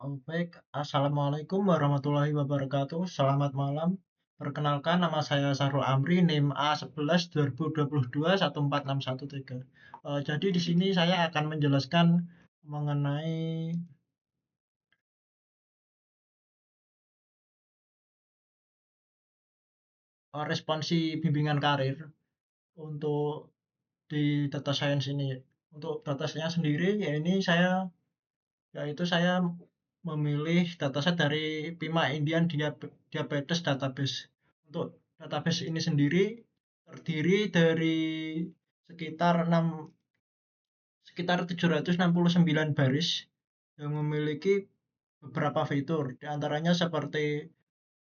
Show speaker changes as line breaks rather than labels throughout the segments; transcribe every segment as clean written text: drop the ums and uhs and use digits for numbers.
Baik, Assalamualaikum warahmatullahi wabarakatuh. Selamat malam. Perkenalkan, nama saya Sahrul Amri, NIM A11 2022 14613. Jadi di sini saya akan menjelaskan mengenai responsi bimbingan karir untuk di data science ini. Untuk data science sendiri, yaitu saya memilih dataset dari PIMA Indian Diabetes Database. Untuk database ini sendiri terdiri dari sekitar 769 baris yang memiliki beberapa fitur, diantaranya seperti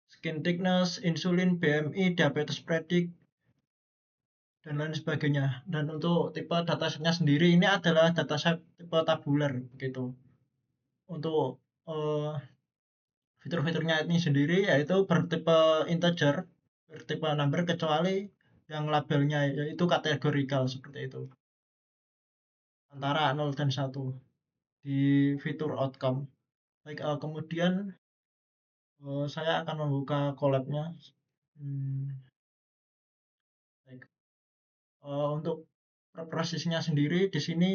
skin thickness, insulin, BMI, diabetes predict, dan lain sebagainya. Dan untuk tipe datasetnya sendiri ini adalah dataset tipe tabular begitu. Untuk eh, fitur-fiturnya ini sendiri yaitu bertipe integer, bertipe number kecuali yang labelnya yaitu kategorikal seperti itu. Antara 0 dan 1 di fitur outcome. Baik, kemudian saya akan membuka collab-nya. Hmm, baik. Untuk prosesnya sendiri di sini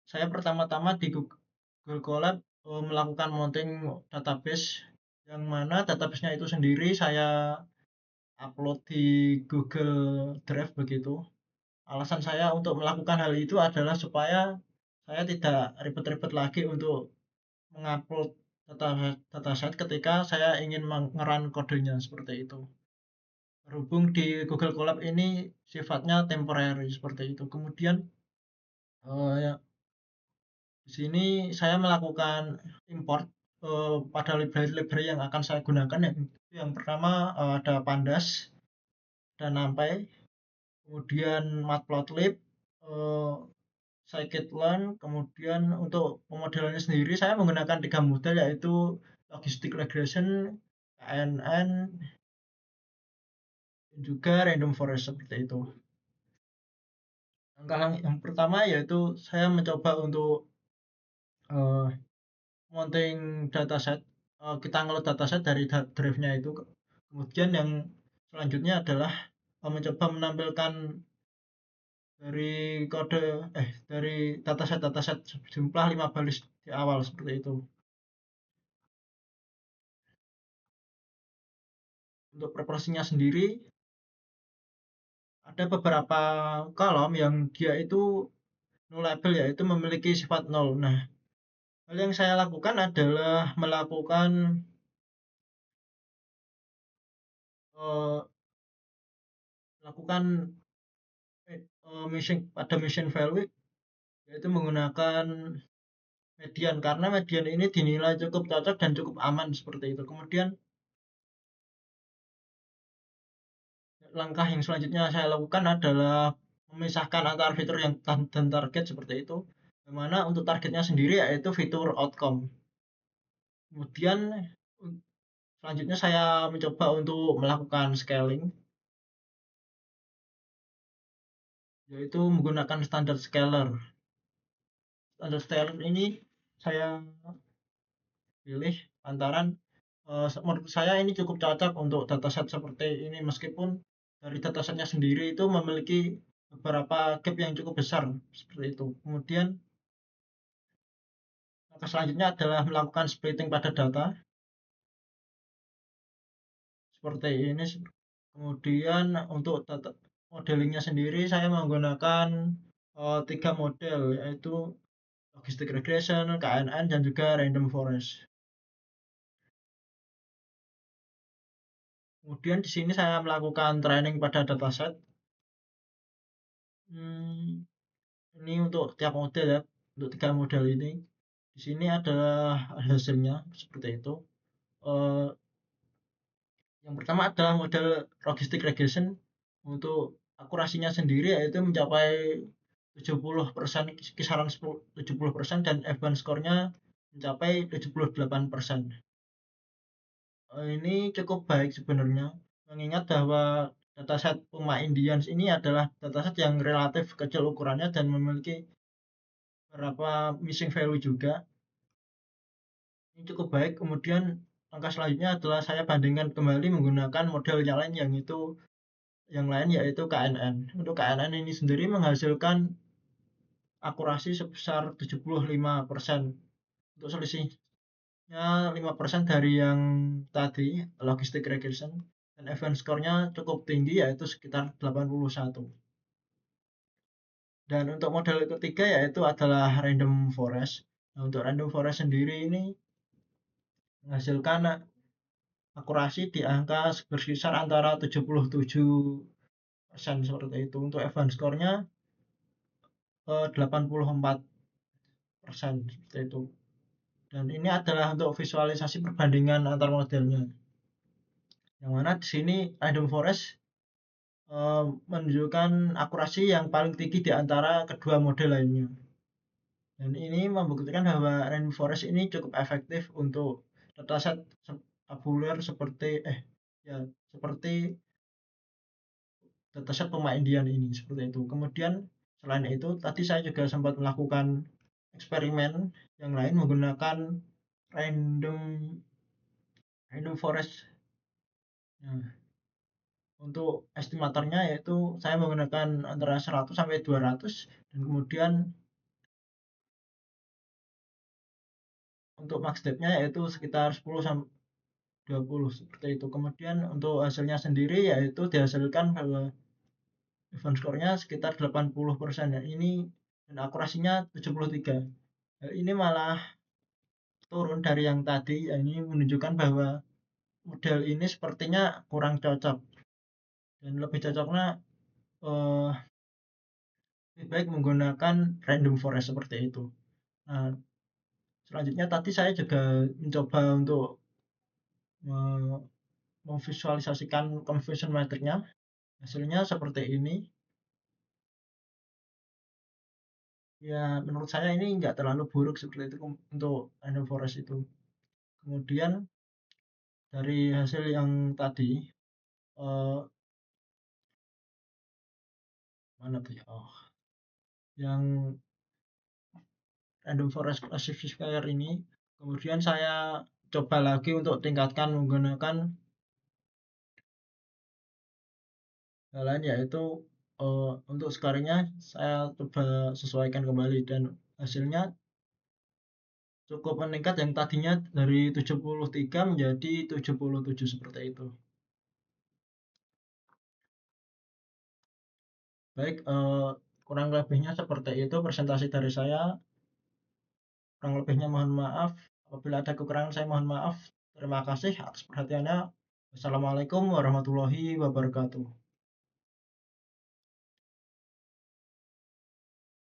saya pertama-tama di Google Colab melakukan mounting database yang mana database-nya itu sendiri saya upload di Google Drive begitu. Alasan saya untuk melakukan hal itu adalah supaya saya tidak ribet-ribet lagi untuk mengupload dataset ketika saya ingin mengerun kodenya seperti itu. Berhubung di Google Colab ini sifatnya temporary seperti itu. Kemudian ya, di sini saya melakukan import pada library-library yang akan saya gunakan. Yang pertama ada Pandas dan NumPy, kemudian Matplotlib, eh, scikit-learn, kemudian untuk pemodelannya sendiri saya menggunakan 3 model yaitu logistic regression, KNN, dan juga random forest seperti itu. Langkah yang pertama yaitu saya mencoba untuk uh, mounting dataset, kita ngeload dataset dari drive-nya itu. Kemudian yang selanjutnya adalah mencoba menampilkan dari dari dataset jumlah 5 baris di awal seperti itu. Untuk preparasinya sendiri ada beberapa kolom yang dia itu nullable yaitu memiliki sifat nol. Nah, hal yang saya lakukan adalah melakukan eh, lakukan mission value yaitu menggunakan median karena median ini dinilai cukup cocok dan cukup aman seperti itu. Kemudian langkah yang selanjutnya saya lakukan adalah memisahkan antara fitur yang dan target seperti itu. Dimana untuk targetnya sendiri yaitu fitur outcome. Kemudian selanjutnya saya mencoba untuk melakukan scaling, yaitu menggunakan standar scaler. Standar scaler ini saya pilih lantaran menurut saya ini cukup cocok untuk dataset seperti ini meskipun dari datasetnya sendiri itu memiliki beberapa gap yang cukup besar seperti itu. Kemudian langkah selanjutnya adalah melakukan splitting pada data seperti ini. Kemudian untuk data modelingnya sendiri saya menggunakan 3 model yaitu logistic regression, KNN, dan juga random forest. Kemudian di sini saya melakukan training pada dataset. Hmm, ini untuk tiap model ya, untuk 3 model ini. Di sini adalah hasilnya seperti itu. Eh, yang pertama adalah model logistic regression. Untuk akurasinya sendiri yaitu mencapai 70%, kisaran 70%, dan F1 score-nya mencapai 78%. Ini cukup baik sebenarnya, mengingat bahwa dataset Puma Indians ini adalah dataset yang relatif kecil ukurannya dan memiliki beberapa missing value juga. ini cukup baik. Kemudian langkah selanjutnya adalah saya bandingkan kembali menggunakan model yang lain, yang lain yaitu KNN. Untuk KNN ini sendiri menghasilkan akurasi sebesar 75%. Untuk selisihnya 5% dari yang tadi, logistic regression, dan event score-nya cukup tinggi yaitu sekitar 81. Dan untuk model ketiga yaitu adalah random forest. Nah, untuk random forest sendiri ini menghasilkan akurasi di angka berkisar antara 77% seperti itu. Untuk event score-nya 84% seperti itu. Dan ini adalah untuk visualisasi perbandingan antar modelnya. Yang mana di sini random forest menunjukkan akurasi yang paling tinggi di antara kedua model lainnya. Dan ini membuktikan bahwa random forest ini cukup efektif untuk dataset tabular seperti dataset pemain Indian ini seperti itu. Kemudian selain itu tadi saya juga sempat melakukan eksperimen yang lain menggunakan random random forest. Nah, untuk estimatornya yaitu saya menggunakan antara 100 sampai 200, dan kemudian untuk max depth-nya yaitu sekitar 10 sampai 20 seperti itu. Kemudian untuk hasilnya sendiri yaitu dihasilkan bahwa event score-nya sekitar 80%, dan akurasinya 73. Hal ini malah turun dari yang tadi. Ini menunjukkan bahwa model ini sepertinya kurang cocok, dan lebih cocoknya eh, lebih baik menggunakan random forest seperti itu. Nah, selanjutnya tadi saya juga mencoba untuk memvisualisasikan confusion matrix-nya. Hasilnya seperti ini. Ya, menurut saya ini nggak terlalu buruk seperti itu untuk random forest itu. Kemudian dari hasil yang tadi, eh, mana tuh ya? Oh, yang random forest classifier ini, kemudian saya coba lagi untuk tingkatkan menggunakan hal lain, yaitu untuk scoring-nya saya coba sesuaikan kembali, dan hasilnya cukup meningkat, yang tadinya dari 73 menjadi 77 seperti itu. Baik, kurang lebihnya seperti itu presentasi dari saya. Kurang lebihnya mohon maaf. Apabila ada kekurangan saya mohon maaf. Terima kasih atas perhatiannya. Wassalamualaikum warahmatullahi wabarakatuh.